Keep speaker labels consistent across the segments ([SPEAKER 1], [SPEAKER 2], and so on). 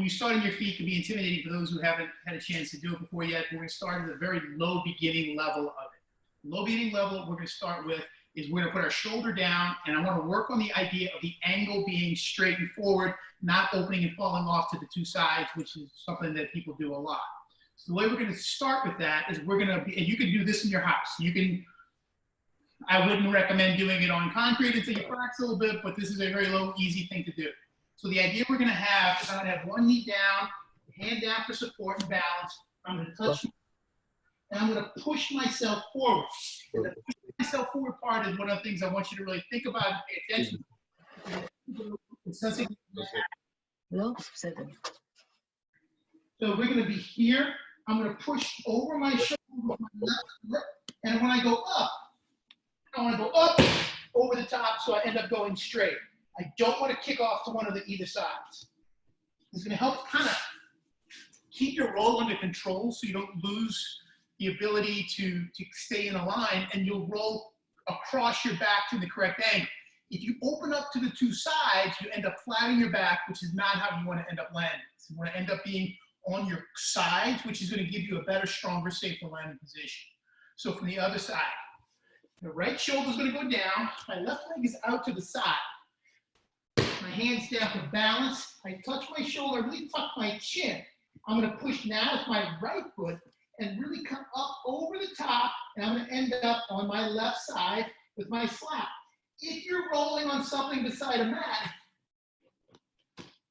[SPEAKER 1] when you start on your feet, it can be intimidating for those who haven't had a chance to do it before yet. We're going to start at a very low beginning level of it. Low beginning level we're going to start with is we're going to put our shoulder down, and I want to work on the idea of the angle being straight and forward, not opening and falling off to the two sides, which is something that people do a lot. So the way we're going to start with that is we're going to be, and you can do this in your house. You can, I wouldn't recommend doing it on concrete until you practice a little bit, but this is a very low, easy thing to do. So the idea we're going to have is I'm going to have one knee down, hand down for support and balance. I'm going to touch, and I'm going to push myself forward. The pushing myself forward part is one of the things I want you to really think about and pay attention to. It's something. So we're going to be here. I'm going to push over my shoulder with my left foot, and when I go up, I want to go up over the top so I end up going straight. I don't want to kick off to one of the either sides. It's going to help kind of keep your roll under control so you don't lose the ability to stay in a line, and you'll roll across your back to the correct angle. If you open up to the two sides, you end up flattening your back, which is not how you want to end up landing. So you want to end up being on your sides, which is going to give you a better, stronger, safer landing position. So from the other side, the right shoulder is going to go down. My left leg is out to the side. My hands down for balance. I touch my shoulder, really tuck my chin. I'm going to push now with my right foot and really come up over the top, and I'm going to end up on my left side with my slap. If you're rolling on something beside a mat,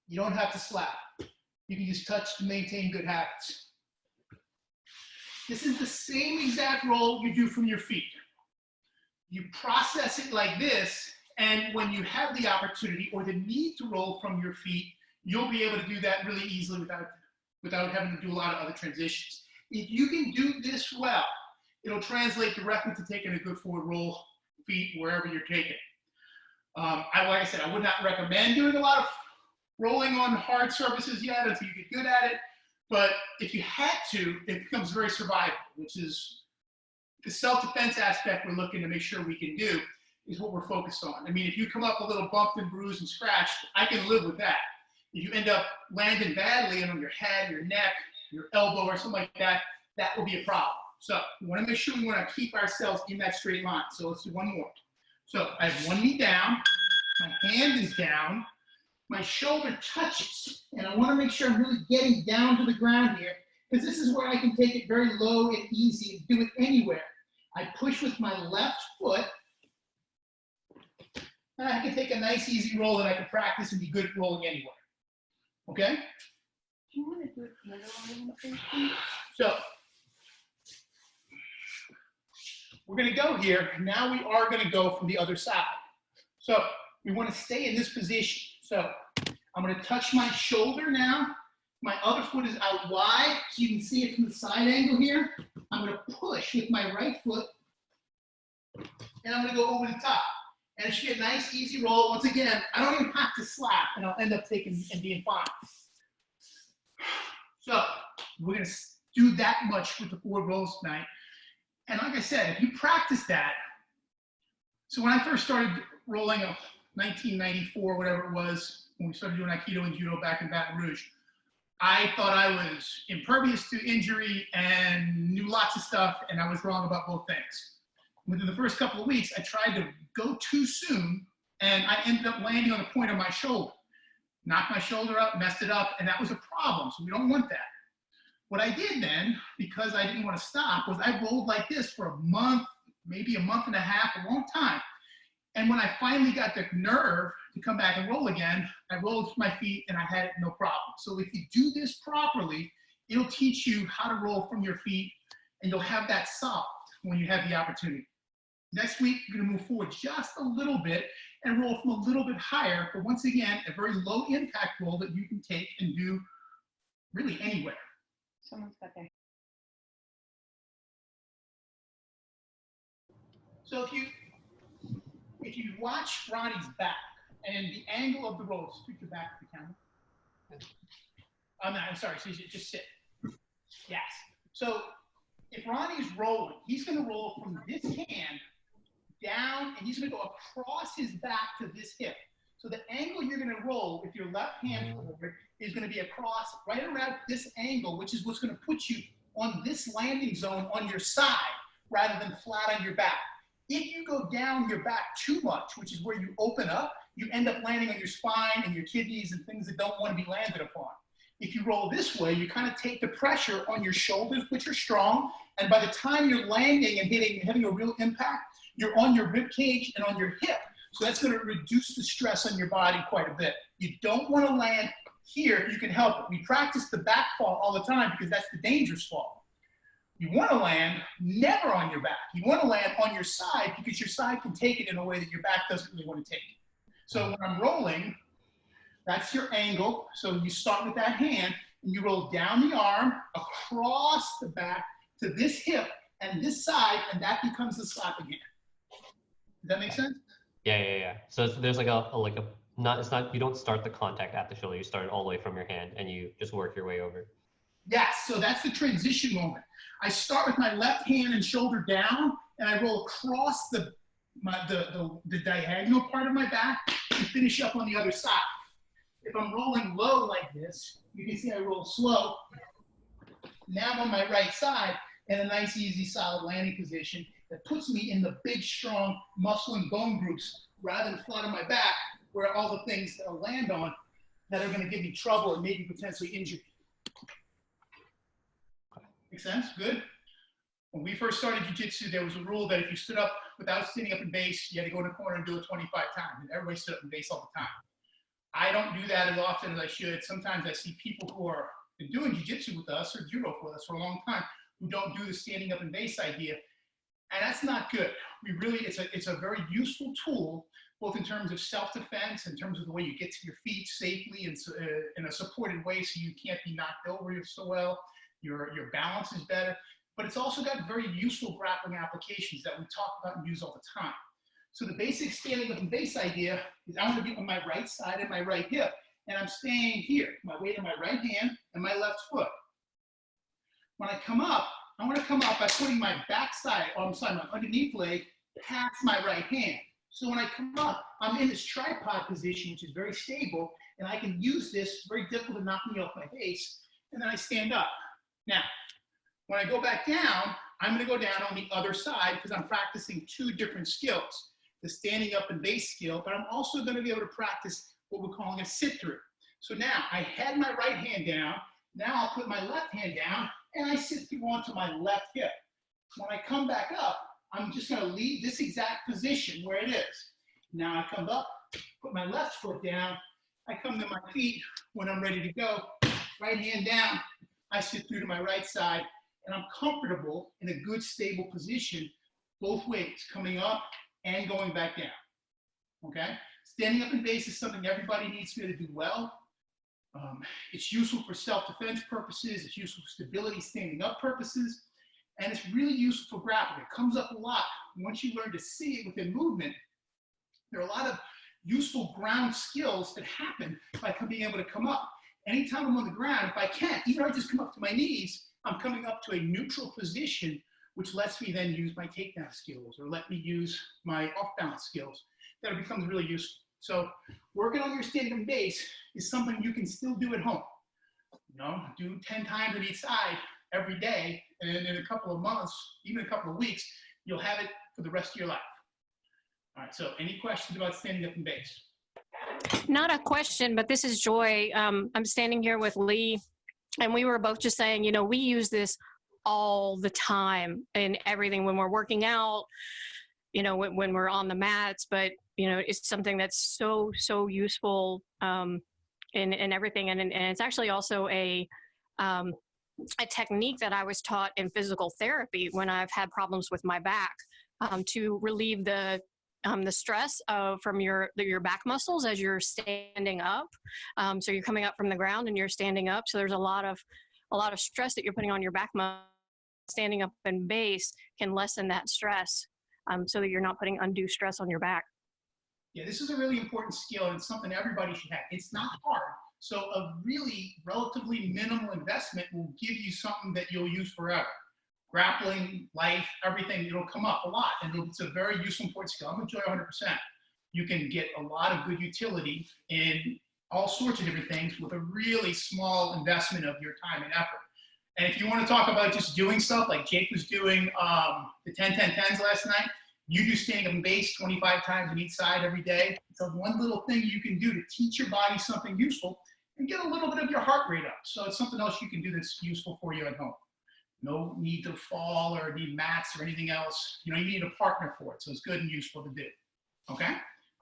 [SPEAKER 1] you don't have to slap. You can just touch to maintain good habits. This is the same exact roll you do from your feet. You process it like this, and when you have the opportunity or the need to roll from your feet, you'll be able to do that really easily without having to do a lot of other transitions. If you can do this well, it'll translate directly to taking a good forward roll feet wherever you're taking. Like I said, I would not recommend doing a lot of rolling on hard surfaces yet until you get good at it. But if you had to, it becomes very survivable, which is the self-defense aspect we're looking to make sure we can do is what we're focused on. I mean, if you come up a little bumped and bruised and scratched, I can live with that. If you end up landing badly and on your head, your neck, your elbow, or something like that, that will be a problem. So we want to make sure we want to keep ourselves in that straight line. So let's do one more. So I have one knee down, my hand is down, my shoulder touches, and I want to make sure I'm really getting down to the ground here, because this is where I can take it very low and easy and do it anywhere. I push with my left foot, and I can take a nice easy roll that I can practice and be good at rolling anywhere. Okay?
[SPEAKER 2] Do you want to do it the other way?
[SPEAKER 1] So we're going to go here. Now we are going to go from the other side. So we want to stay in this position. So I'm going to touch my shoulder now. My other foot is out wide, so you can see it from the side angle here. I'm going to push with my right foot, and I'm going to go over the top. And it should be a nice, easy roll. Once again, I don't even have to slap, and I'll end up taking and being fine. So we're going to do that much with the forward rolls tonight. And like I said, if you practice that, so when I first started rolling in 1994, whatever it was, when we started doing Aikido and Judo back in Baton Rouge, I thought I was impervious to injury and knew lots of stuff, and I was wrong about both things. Within the first couple of weeks, I tried to go too soon, and I ended up landing on the point of my shoulder. Knocked my shoulder up, messed it up, and that was a problem, so we don't want that. What I did then, because I didn't want to stop, was I rolled like this for a month, maybe a month and a half, a long time. And when I finally got the nerve to come back and roll again, I rolled with my feet and I had it no problem. So if you do this properly, it'll teach you how to roll from your feet, and you'll have that solved when you have the opportunity. Next week, you're going to move forward just a little bit and roll from a little bit higher, but once again, a very low impact roll that you can take and do really anywhere.
[SPEAKER 2] Someone's got their.
[SPEAKER 1] So if you watch Ronnie's back and the angle of the roll, speak your back to the camera. I'm sorry, so just sit. Yes. So if Ronnie's rolling, he's going to roll from this hand down, and he's going to go across his back to this hip. So the angle you're going to roll, if your left hand forward, is going to be across right around this angle, which is what's going to put you on this landing zone on your side rather than flat on your back. If you go down your back too much, which is where you open up, you end up landing on your spine and your kidneys and things that don't want to be landed upon. If you roll this way, you kind of take the pressure on your shoulders, which are strong, and by the time you're landing and having a real impact, you're on your rib cage and on your hip. So that's going to reduce the stress on your body quite a bit. You don't want to land here if you can help it. We practice the back fall all the time because that's the dangerous fall. You want to land never on your back. You want to land on your side because your side can take it in a way that your back doesn't really want to take it. So when I'm rolling, that's your angle. So you start with that hand and you roll down the arm, across the back to this hip and this side, and that becomes the slap again. Does that make sense?
[SPEAKER 3] Yeah. So there's like you don't start the contact at the shoulder. You start it all the way from your hand and you just work your way over.
[SPEAKER 1] Yes, so that's the transition moment. I start with my left hand and shoulder down, and I roll across the diagonal part of my back and finish up on the other side. If I'm rolling low like this, you can see I roll slow. Now I'm on my right side in a nice, easy, solid landing position that puts me in the big, strong muscle and bone groups rather than flat on my back where all the things that I'll land on that are going to give me trouble and maybe potentially injury. Make sense? Good? When we first started jiu-jitsu, there was a rule that if you stood up without standing up in base, you had to go in the corner and do it 25 times. And everybody stood up in base all the time. I don't do that as often as I should. Sometimes I see people who are been doing jiu-jitsu with us or judo with us for a long time who don't do the standing up in base idea. And that's not good. It's a very useful tool, both in terms of self-defense, in terms of the way you get to your feet safely and in a supported way so you can't be knocked over so well. Your balance is better, but it's also got very useful grappling applications that we talk about and use all the time. So the basic standing up in base idea is I'm going to be on my right side and my right hip, and I'm staying here, my weight on my right hand and my left foot. When I come up, I want to come up by putting my backside, my underneath leg past my right hand. So when I come up, I'm in this tripod position, which is very stable, and I can use this, very difficult to knock me off my base, and then I stand up. Now, when I go back down, I'm going to go down on the other side because I'm practicing two different skills, the standing up and base skill, but I'm also going to be able to practice what we're calling a sit-through. So now I had my right hand down. Now I'll put my left hand down and I sit through onto my left hip. When I come back up, I'm just going to leave this exact position where it is. Now I come up, put my left foot down. I come to my feet when I'm ready to go. Right hand down. I sit through to my right side, and I'm comfortable in a good, stable position, both ways, coming up and going back down, okay? Standing up in base is something everybody needs to be able to do well. It's useful for self-defense purposes. It's useful for stability, standing up purposes, and it's really useful for grappling. It comes up a lot. Once you learn to see it within movement, there are a lot of useful ground skills that happen by being able to come up. Anytime I'm on the ground, if I can, even if I just come up to my knees, I'm coming up to a neutral position, which lets me then use my takedown skills or let me use my off-balance skills. That becomes really useful. So working on your standing up base is something you can still do at home. Do 10 times on each side every day, and in a couple of months, even a couple of weeks, you'll have it for the rest of your life. All right, so any questions about standing up in base?
[SPEAKER 4] Not a question, but this is Joy. I'm standing here with Lee, and we were both just saying, we use this all the time in everything when we're working out, when we're on the mats, but, it's something that's so useful in everything. And it's actually also a technique that I was taught in physical therapy when I've had problems with my back to relieve the stress from your back muscles as you're standing up. So you're coming up from the ground and you're standing up. So there's a lot of stress that you're putting on your back muscles. Standing up in base can lessen that stress so that you're not putting undue stress on your back.
[SPEAKER 1] Yeah, this is a really important skill, and it's something everybody should have. It's not hard. So a really relatively minimal investment will give you something that you'll use forever. Grappling, life, everything, it'll come up a lot. And it's a very useful important skill. I'm with Joy 100%. you can get a lot of good utility in all sorts of different things with a really small investment of your time and effort. And if you want to talk about just doing stuff like Jake was doing the 10-10-10s last night, you do standing up and base 25 times on each side every day. It's one little thing you can do to teach your body something useful and get a little bit of your heart rate up. So it's something else you can do that's useful for you at home. No need to fall or need mats or anything else. You know, you need a partner for it. So it's good and useful to do. Okay?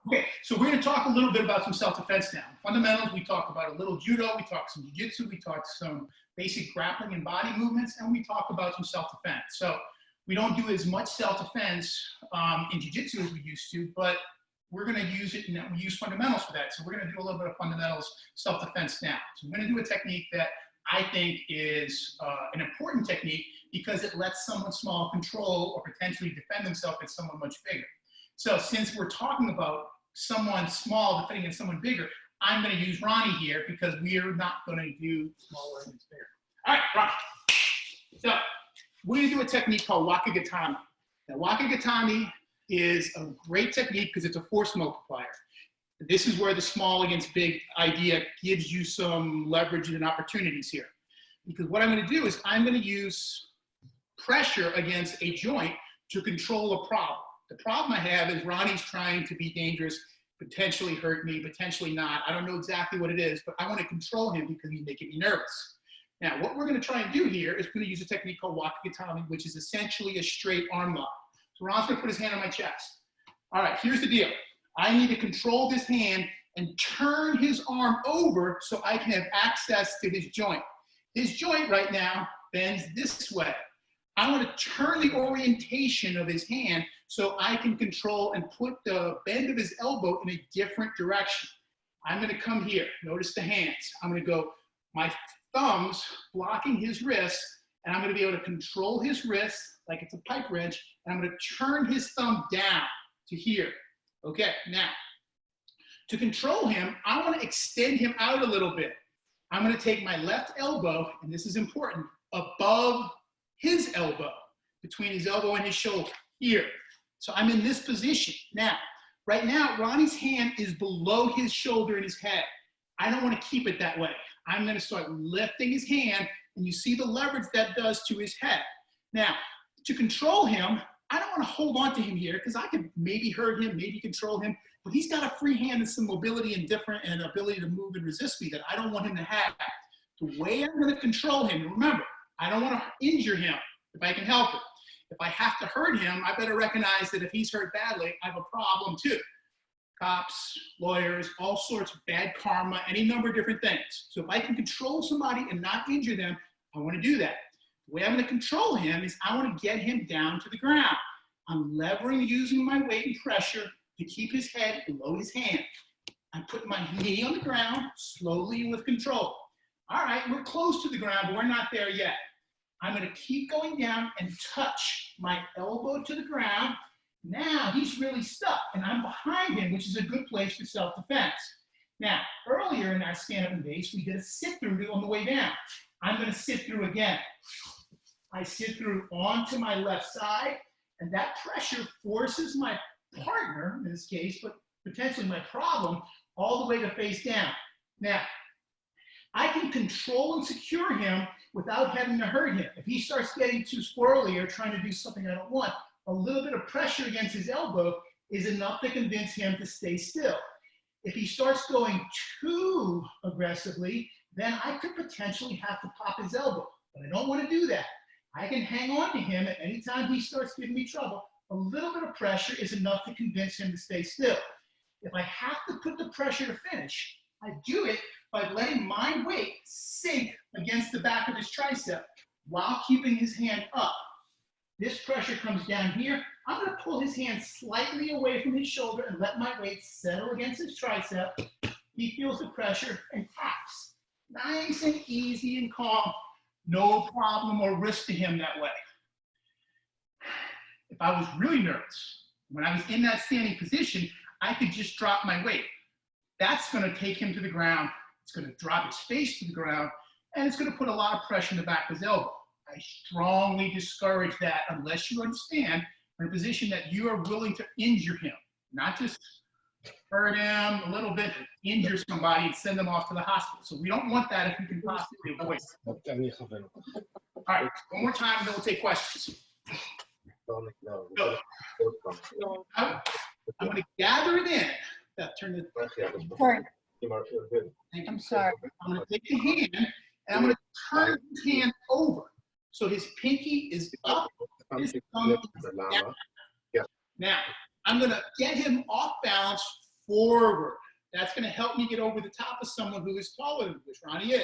[SPEAKER 1] Okay, so we're going to talk a little bit about some self-defense now. Fundamentals, we talked about a little judo, we talked some jiu-jitsu, we talked some basic grappling and body movements, and we talk about some self-defense. So we don't do as much self-defense in jiu-jitsu as we used to, but we're going to use it, and we use fundamentals for that. So we're going to do a little bit of fundamentals self-defense now. So we're going to do a technique that I think is an important technique because it lets someone small control or potentially defend themselves against someone much bigger. So since we're talking about someone small defending against someone bigger, I'm going to use Ronnie here because we're not going to do smaller against bigger. All right, Ronnie. So we're going to do a technique called Wake Gatame. Now, Wake Gatame is a great technique because it's a force multiplier. This is where the small against big idea gives you some leverage and opportunities here. Because what I'm going to do is I'm going to use pressure against a joint to control a problem. The problem I have is Ronnie's trying to be dangerous, potentially hurt me, potentially not. I don't know exactly what it is, but I want to control him because he's making me nervous. Now, what we're going to try and do here is we're going to use a technique called Wake Gatame, which is essentially a straight arm lock. So Ron's going to put his hand on my chest. All right, here's the deal. I need to control this hand and turn his arm over so I can have access to his joint. His joint right now bends this way. I want to turn the orientation of his hand so I can control and put the bend of his elbow in a different direction. I'm going to come here. Notice the hands. I'm going to go, my thumbs blocking his wrist, and I'm going to be able to control his wrist like it's a pipe wrench, and I'm going to turn his thumb down to here. Okay, now, to control him, I want to extend him out a little bit. I'm going to take my left elbow, and this is important, above his elbow, between his elbow and his shoulder, here. So I'm in this position. Now, right now, Ronnie's hand is below his shoulder and his head. I don't want to keep it that way. I'm going to start lifting his hand, and you see the leverage that does to his head. Now, to control him, I don't want to hold on to him here because I could maybe hurt him, maybe control him, but he's got a free hand and some mobility and ability to move and resist me that I don't want him to have. The way I'm going to control him, remember, I don't want to injure him if I can help it. If I have to hurt him, I better recognize that if he's hurt badly, I have a problem too. Cops, lawyers, all sorts of bad karma, any number of different things. So if I can control somebody and not injure them, I want to do that. The way I'm going to control him is I want to get him down to the ground. I'm levering using my weight and pressure to keep his head below his hand. I'm putting my knee on the ground slowly with control. All right, we're close to the ground, but we're not there yet. I'm going to keep going down and touch my elbow to the ground. Now he's really stuck, and I'm behind him, which is a good place for self-defense. Now, earlier in our stand-up and base, we did a sit-through on the way down. I'm going to sit through again. I sit through onto my left side, and that pressure forces my partner, in this case, but potentially my problem, all the way to face down. Now, I can control and secure him without having to hurt him. If he starts getting too squirrely or trying to do something I don't want, a little bit of pressure against his elbow is enough to convince him to stay still. If he starts going too aggressively, then I could potentially have to pop his elbow, but I don't want to do that. I can hang on to him at any time he starts giving me trouble. A little bit of pressure is enough to convince him to stay still. If I have to put the pressure to finish, I do it by letting my weight sink against the back of his tricep while keeping his hand up. This pressure comes down here. I'm going to pull his hand slightly away from his shoulder and let my weight settle against his tricep. He feels the pressure and taps. Nice and easy and calm. No problem or risk to him that way. If I was really nervous, when I was in that standing position, I could just drop my weight. That's going to take him to the ground. It's going to drop his face to the ground, and it's going to put a lot of pressure in the back of his elbow. I strongly discourage that unless you understand in a position that you are willing to injure him, not just hurt him a little bit, injure somebody, and send them off to the hospital. So we don't want that if we can possibly avoid it. All right, one more time, and then we'll take questions. Go. I'm going to gather it in. Turn the.
[SPEAKER 2] Sorry,
[SPEAKER 1] Thank you.
[SPEAKER 2] I'm sorry.
[SPEAKER 1] I'm going to take the hand, and I'm going to turn his hand over. So his pinky is up, his thumb is down. Now, I'm going to get him off balance forward. That's going to help me get over the top of someone who is taller than this. Ronnie is.